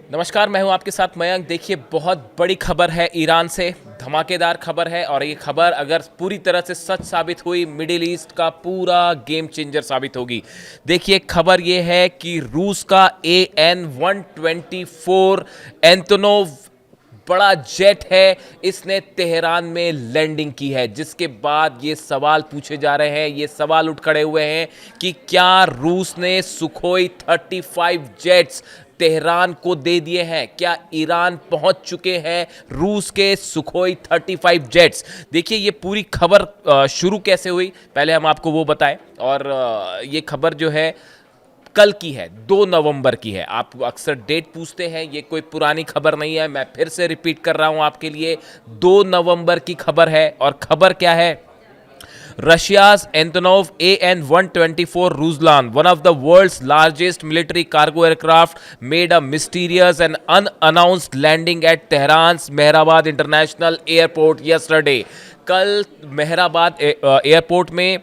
नमस्कार, मैं हूं आपके साथ मयंक। देखिए, बहुत बड़ी खबर है ईरान से, धमाकेदार खबर है और ये खबर अगर पूरी तरह से सच साबित हुई, मिडिल ईस्ट का पूरा गेम चेंजर साबित होगी। देखिए, खबर ये है कि रूस का AN-124 एंटोनोव बड़ा जेट है, इसने तेहरान में लैंडिंग की है, जिसके बाद ये सवाल पूछे जा रहे हैं, ये सवाल उठ खड़े हुए हैं कि क्या रूस ने सुखोई 35 जेट्स तेहरान को दे दिए हैं? क्या ईरान पहुंच चुके हैं रूस के सुखोई 35 जेट्स? देखिए, ये पूरी खबर शुरू कैसे हुई, पहले हम आपको वो बताएं। और ये खबर जो है कल की है, 2 नवंबर की है। आप अक्सर डेट पूछते हैं, ये कोई पुरानी खबर नहीं है, मैं फिर से रिपीट कर रहा हूं आपके लिए, 2 नवंबर की खबर है। और खबर क्या है? Russia's Antonov AN-124 Ruslan, one of the world's largest military cargo aircraft, made a mysterious and unannounced landing at Tehran's Mehrabad International Airport yesterday. कल मेहराबाद एयरपोर्ट में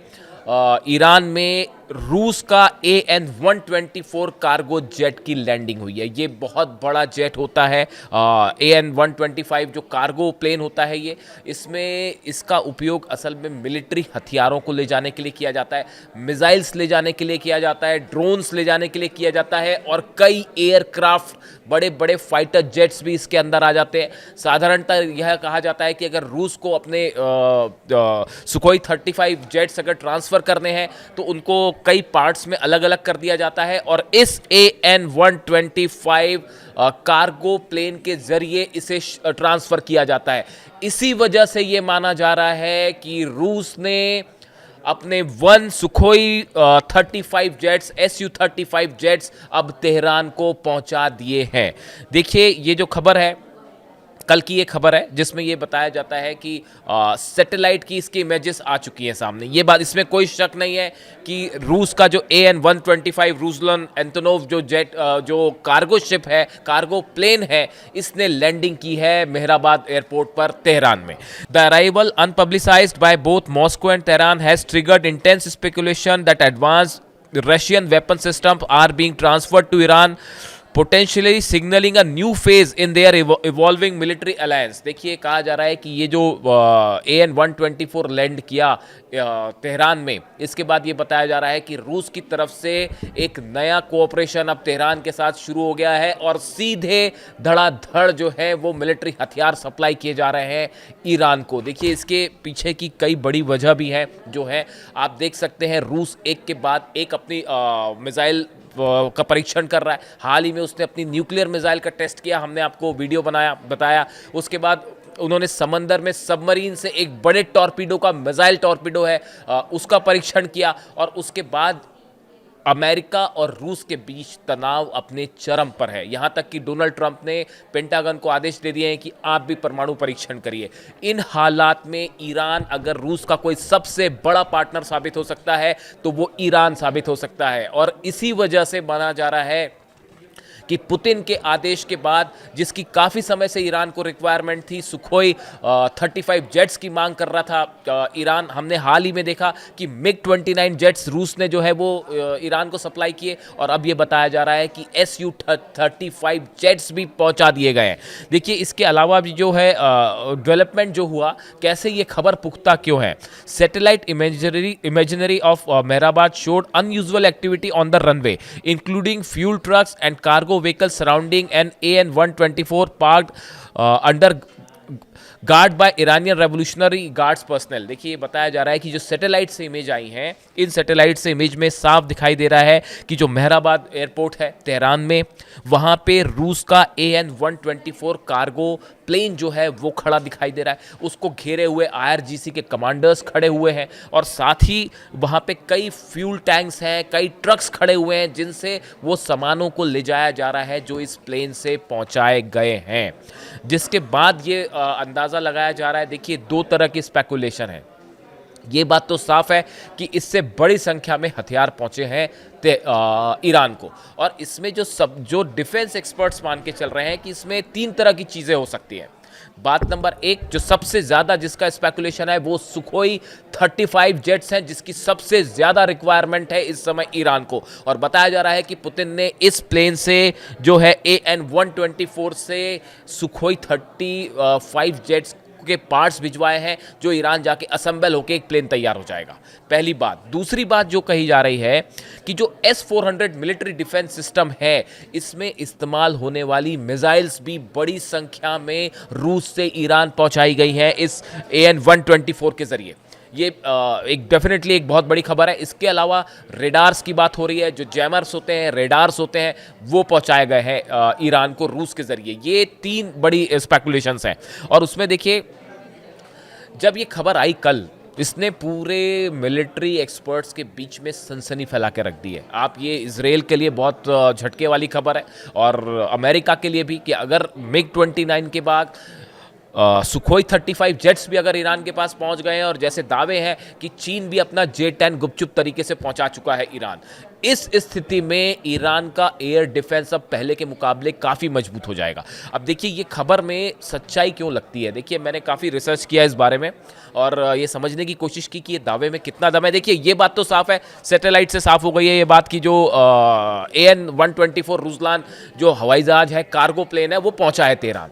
ईरान में रूस का AN-124 कार्गो जेट की लैंडिंग हुई है। ये बहुत बड़ा जेट होता है। AN-125 जो कार्गो प्लेन होता है, ये इसमें इसका उपयोग असल में मिलिट्री हथियारों को ले जाने के लिए किया जाता है, मिसाइल्स ले जाने के लिए किया जाता है, ड्रोन्स ले जाने के लिए किया जाता है और कई एयरक्राफ्ट, बड़े बड़े फाइटर जेट्स भी इसके अंदर आ जाते हैं। साधारणतः यह कहा जाता है कि अगर रूस को अपने सुखोई 35 जेट्स अगर ट्रांसफ़र करने हैं तो उनको कई पार्ट्स में अलग अलग कर दिया जाता है और इस AN-125 कार्गो प्लेन के जरिए इसे ट्रांसफ़र किया जाता है। इसी वजह से ये माना जा रहा है कि रूस ने अपने 1 सुखोई 35 जेट्स Su-35 जेट्स अब तेहरान को पहुंचा दिए हैं। देखिए, ये जो खबर है, कल की ये खबर है, जिसमें ये बताया जाता है कि सैटेलाइट की इसकी इमेजेस आ चुकी हैं सामने। ये बात, इसमें कोई शक नहीं है कि रूस का जो AN-125 रूसलन एंटोनोव जो जेट जो कार्गो शिप है, कार्गो प्लेन है, इसने लैंडिंग की है मेहराबाद एयरपोर्ट पर तेहरान में। The arrival unpublicised by both Moscow and Tehran has triggered intense speculation that advance Russian weapon systems are being transferred to Iran, potentially signalling a new phase in their evolving military alliance. देखिए, कहा जा रहा है कि ये जो AN-124 land किया Tehran में, इसके बाद ये बताया जा रहा है कि रूस की तरफ से एक नया कोऑपरेशन अब तेहरान के साथ शुरू हो गया है और सीधे धड़ाधड़ जो है वो मिलिट्री हथियार सप्लाई किए जा रहे हैं ईरान को। देखिए, इसके पीछे की कई बड़ी वजह भी है जो है, आप देख सकते हैं रूस एक के बाद एक अपनी मिसाइल का परीक्षण कर रहा है। हाल ही में उसने अपनी न्यूक्लियर मिसाइल का टेस्ट किया, हमने आपको वीडियो बताया। उसके बाद उन्होंने समंदर में सबमरीन से एक बड़े टॉर्पीडो का, मिसाइल टॉर्पीडो है, उसका परीक्षण किया। और उसके बाद अमेरिका और रूस के बीच तनाव अपने चरम पर है। यहां तक कि डोनाल्ड ट्रंप ने पेंटागन को आदेश दे दिए हैं कि आप भी परमाणु परीक्षण करिए। इन हालात में ईरान अगर रूस का कोई सबसे बड़ा पार्टनर साबित हो सकता है तो वो ईरान साबित हो सकता है। और इसी वजह से माना जा रहा है कि पुतिन के आदेश के बाद, जिसकी काफ़ी समय से ईरान को रिक्वायरमेंट थी, सुखोई 35 जेट्स की मांग कर रहा था ईरान। हमने हाल ही में देखा कि MiG-29 जेट्स रूस ने जो है वो ईरान को सप्लाई किए और अब ये बताया जा रहा है कि Su-35 जेट्स भी पहुंचा दिए गए हैं। देखिए, इसके अलावा भी जो है डेवलपमेंट जो हुआ, कैसे ये खबर पुख्ता क्यों है? Satellite imaginary of Mehrabad showed unusual activity on the runway including fuel trucks and cargo vehicles surrounding an AN-124 parked under guard by Iranian revolutionary guards personnel. देखिए, बताया जा रहा है कि जो सैटेलाइट से इमेज आई हैं, इन सैटेलाइट से इमेज में साफ दिखाई दे रहा है कि जो मेहराबाद एयरपोर्ट है तेहरान में, वहाँ पे रूस का AN-124 कार्गो प्लेन जो है वो खड़ा दिखाई दे रहा है। उसको घेरे हुए IRGC के कमांडर्स खड़े हुए हैं और साथ ही वहाँ पे कई फ्यूल टैंक्स हैं, कई ट्रक्स खड़े हुए हैं जिनसे वो सामानों को ले जाया जा रहा है जो इस प्लेन से पहुँचाए गए हैं। जिसके बाद ये अंदाज़ा लगाया जा रहा है। देखिए, 2 तरह की स्पेकुलेशन है। ये बात तो साफ है कि इससे बड़ी संख्या में हथियार पहुंचे हैं ईरान को। और इसमें जो डिफेंस एक्सपर्ट्स मान के चल रहे हैं कि इसमें 3 तरह की चीज़ें हो सकती हैं। बात नंबर एक, जो सबसे ज्यादा जिसका स्पेकुलेशन है वो सुखोई 35 जेट्स हैं, जिसकी सबसे ज्यादा रिक्वायरमेंट है इस समय ईरान को। और बताया जा रहा है कि पुतिन ने इस प्लेन से जो है AN-124 से सुखोई 35 जेट्स के पार्ट्स भिजवाए हैं, जो ईरान जाके असेंबल होके एक प्लेन तैयार हो जाएगा। पहली बात। दूसरी बात जो कही जा रही है कि जो S-400 मिलिट्री डिफेंस सिस्टम है, इसमें इस्तेमाल होने वाली मिसाइल्स भी बड़ी संख्या में रूस से ईरान पहुंचाई गई है इस AN-124 के जरिए। ये एक डेफिनेटली एक बहुत बड़ी खबर है। इसके अलावा रेडार्स की बात हो रही है, जो जैमर्स होते हैं, रेडार्स होते हैं, वो पहुंचाए गए हैं ईरान को रूस के जरिए। ये 3 बड़ी स्पेकुलेशंस हैं। और उसमें देखिए, जब ये खबर आई कल, इसने पूरे मिलिट्री एक्सपर्ट्स के बीच में सनसनी फैला के रख दी है। आप ये इजराइल के लिए बहुत झटके वाली खबर है, और अमेरिका के लिए भी, कि अगर MiG-29 के बाद सुखोई 35 जेट्स भी अगर ईरान के पास पहुंच गए हैं, और जैसे दावे हैं कि चीन भी अपना J-10 गुपचुप तरीके से पहुंचा चुका है ईरान, इस स्थिति में ईरान का एयर डिफेंस अब पहले के मुकाबले काफ़ी मजबूत हो जाएगा। अब देखिए, ये खबर में सच्चाई क्यों लगती है। देखिए, मैंने काफ़ी रिसर्च किया इस बारे में, और ये समझने की कोशिश की कि ये दावे में कितना दम है। देखिए, ये बात तो साफ है, सैटेलाइट से साफ हो गई है ये बात कि जो AN-124 रुजलान जो हवाई जहाज है, कार्गो प्लेन है, वो पहुंचा है तेहरान।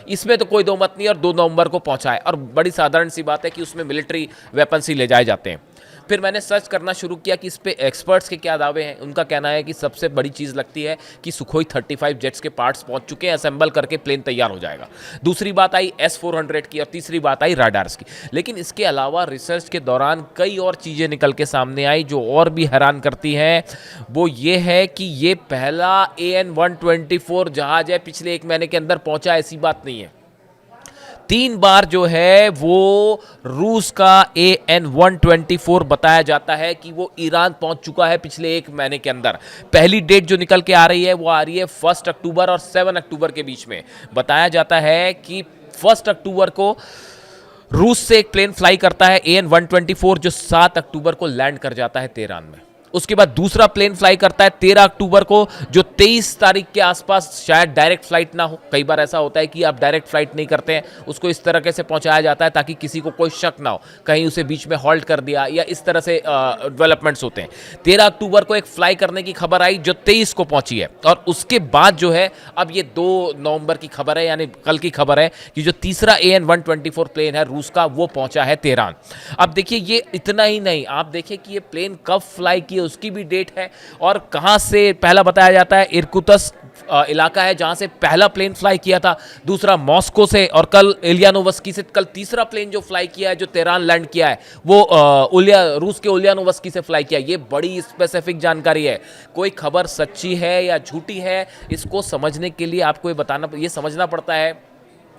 इसमें तो कोई दो मत नहीं, और 2 नवंबर को पहुंचा है। और बड़ी साधारण सी बात है कि उसमें मिलिट्री वेपन्स ही ले जाए जाते हैं। फिर मैंने सर्च करना शुरू किया कि इस पे एक्सपर्ट्स के क्या दावे हैं। उनका कहना है कि सबसे बड़ी चीज़ लगती है कि सुखोई 35 जेट्स के पार्ट्स पहुंच चुके हैं, असेंबल करके प्लेन तैयार हो जाएगा। दूसरी बात आई S-400 की, और तीसरी बात आई राडार्स की। लेकिन इसके अलावा रिसर्च के दौरान कई और चीज़ें निकल के सामने आई जो और भी हैरान करती हैं। वो ये है कि ये पहला AN-124 जहाज है पिछले 1 महीने के अंदर पहुंचा, ऐसी बात नहीं है। 3 बार जो है वो रूस का AN-124 बताया जाता है कि वो ईरान पहुंच चुका है पिछले 1 महीने के अंदर। पहली डेट जो निकल के आ रही है वो आ रही है 1 अक्टूबर और 7 अक्टूबर के बीच में। बताया जाता है कि 1 अक्टूबर को रूस से एक प्लेन फ्लाई करता है AN-124, जो 7 अक्टूबर को लैंड कर जाता है तेहरान में। उसके बाद दूसरा प्लेन फ्लाई करता है 13 अक्टूबर को, जो 23 तारीख के आसपास शायद डायरेक्ट फ्लाइट ना हो। कई बार ऐसा होता है कि आप डायरेक्ट फ्लाइट नहीं करते हैं, उसको इस तरह से पहुंचाया जाता है ताकि किसी को कोई शक ना हो, कहीं उसे बीच में हॉल्ट कर दिया, या इस तरह से डेवलपमेंट्स होते हैं। 13 अक्टूबर को एक फ्लाई करने की खबर आई जो 23 को पहुंची है। और उसके बाद जो है, अब ये 2 नवंबर की खबर है, यानी कल की खबर है, कि जो तीसरा AN-124 प्लेन है रूस का, वो पहुंचा है तेहरान। अब देखिए, ये इतना ही नहीं, आप देखिए कि ये प्लेन कब फ्लाई किए उसकी भी डेट है, और कहां से। पहला बताया जाता है इरकुत्स्क इलाका है जहां से पहला प्लेन फ्लाई किया था, दूसरा मॉस्को से, और कल उलियानोवस्की से कल तीसरा प्लेन जो फ्लाई किया है, जो तेहरान लैंड किया है, वो रूस के उलियानोवस्की से फ्लाई किया। ये बड़ी स्पेसिफिक जानकारी है। कोई खबर सच्ची है या झूठी है, इसको समझने के लिए आपको ये समझना पड़ता है।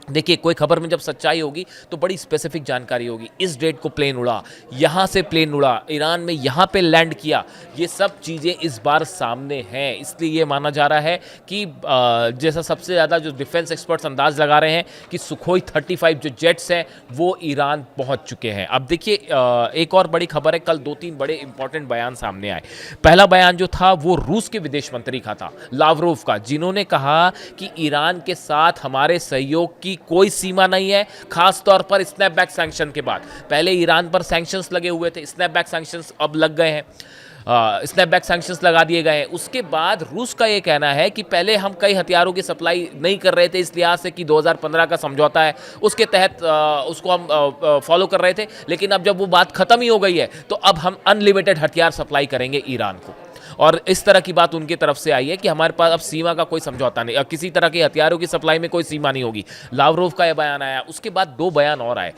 देखिए, कोई खबर में जब सच्चाई होगी तो बड़ी स्पेसिफिक जानकारी होगी। इस डेट को प्लेन उड़ा, यहाँ से प्लेन उड़ा, ईरान में यहाँ पे लैंड किया, ये सब चीज़ें इस बार सामने हैं। इसलिए ये माना जा रहा है कि जैसा सबसे ज़्यादा जो डिफेंस एक्सपर्ट्स अंदाज लगा रहे हैं कि सुखोई 35 जो जेट्स हैं वो ईरान पहुँच चुके हैं। अब देखिए, एक और बड़ी खबर है, कल 2-3 बड़े इंपॉर्टेंट बयान सामने आए। पहला बयान जो था वो रूस के विदेश मंत्री का था, लावरोव का, जिन्होंने कहा कि ईरान के साथ हमारे सहयोग की कोई सीमा नहीं है, खास तौर पर स्नैपबैक सैंक्शन के बाद। पहले ईरान पर सैंक्शंस लगे हुए थे, स्नैपबैक सैंक्शंस अब लग गए हैं, स्नैपबैक सैंक्शंस लगा दिए गए हैं। उसके बाद रूस का ये कहना है कि पहले हम कई हथियारों की सप्लाई नहीं कर रहे थे, इस लिहाज से कि 2015 का समझौता है उसके तहत उसको हम फॉलो कर रहे थे, लेकिन अब जब वो बात खत्म ही हो गई है तो अब हम अनलिमिटेड हथियार सप्लाई करेंगे ईरान को। और इस तरह की बात उनकी तरफ से आई है कि हमारे पास अब सीमा का कोई समझौता नहीं, किसी तरह के हथियारों की सप्लाई में कोई सीमा नहीं होगी। लावरोव का यह बयान आया। उसके बाद 2 बयान और आए,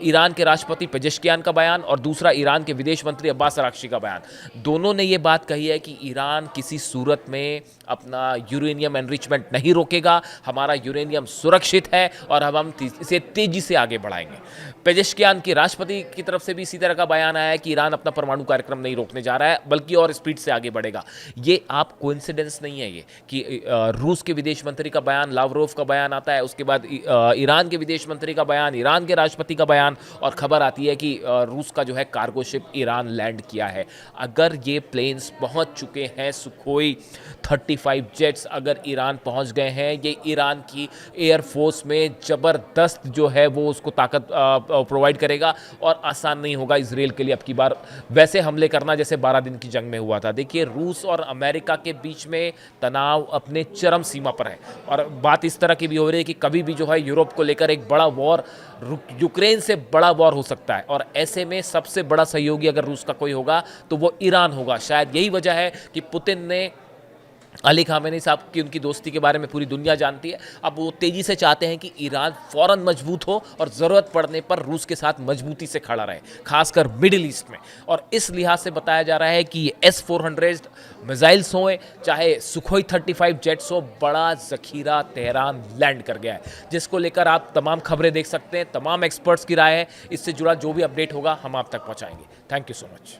ईरान के राष्ट्रपति पेजेश्कियान का बयान और दूसरा ईरान के विदेश मंत्री अब्बास अराक्ची का बयान। दोनों ने ये बात कही है कि ईरान किसी सूरत में अपना यूरेनियम एनरिचमेंट नहीं रोकेगा, हमारा यूरेनियम सुरक्षित है और अब हम इसे तेजी से आगे बढ़ाएंगे। पेजेश्कियान के राष्ट्रपति की तरफ से भी इसी तरह का बयान आया है कि ईरान अपना परमाणु कार्यक्रम नहीं रोकने जा रहा है, बल्कि और स्पीड से आगे बढ़ेगा। पड़ेगा। ये आप कोइंसिडेंस नहीं है ये कि रूस के विदेश मंत्री का बयान, लावरोव का बयान आता है, उसके बाद ईरान के विदेश मंत्री का बयान, ईरान के राष्ट्रपति का बयान, और खबर आती है कि रूस का जो है कार्गो शिप ईरान लैंड किया है। अगर ये प्लेन्स पहुंच चुके हैं, सुखोई 35 जेट्स अगर ईरान पहुंच गए हैं, ये ईरान की एयरफोर्स में ज़बरदस्त जो है वो उसको ताकत प्रोवाइड करेगा और आसान नहीं होगा इसराइल के लिए अब की बार वैसे हमले करना जैसे 12 दिन की जंग में हुआ था। देखिए, रूस और अमेरिका के बीच में तनाव अपने चरम सीमा पर है और बात इस तरह की भी हो रही है कि कभी भी जो है यूरोप को लेकर एक बड़ा वॉर, यूक्रेन से बड़ा वॉर हो सकता है, और ऐसे में सबसे बड़ा सहयोगी अगर रूस का कोई होगा तो वो ईरान होगा। शायद यही वजह है कि पुतिन ने अली खामेनी साहब की, उनकी दोस्ती के बारे में पूरी दुनिया जानती है, अब वो तेज़ी से चाहते हैं कि ईरान फ़ौरन मजबूत हो और ज़रूरत पड़ने पर रूस के साथ मजबूती से खड़ा रहे, खासकर मिडिल ईस्ट में। और इस लिहाज से बताया जा रहा है कि ये S-400 मिसाइल्स हों, चाहे सुखोई 35 जेट्स हो, बड़ा ज़खीरा तेहरान लैंड कर गया है, जिसको लेकर आप तमाम खबरें देख सकते हैं, तमाम एक्सपर्ट्स की राय है। इससे जुड़ा जो भी अपडेट होगा हम आप तक पहुँचाएंगे। Thank you so much.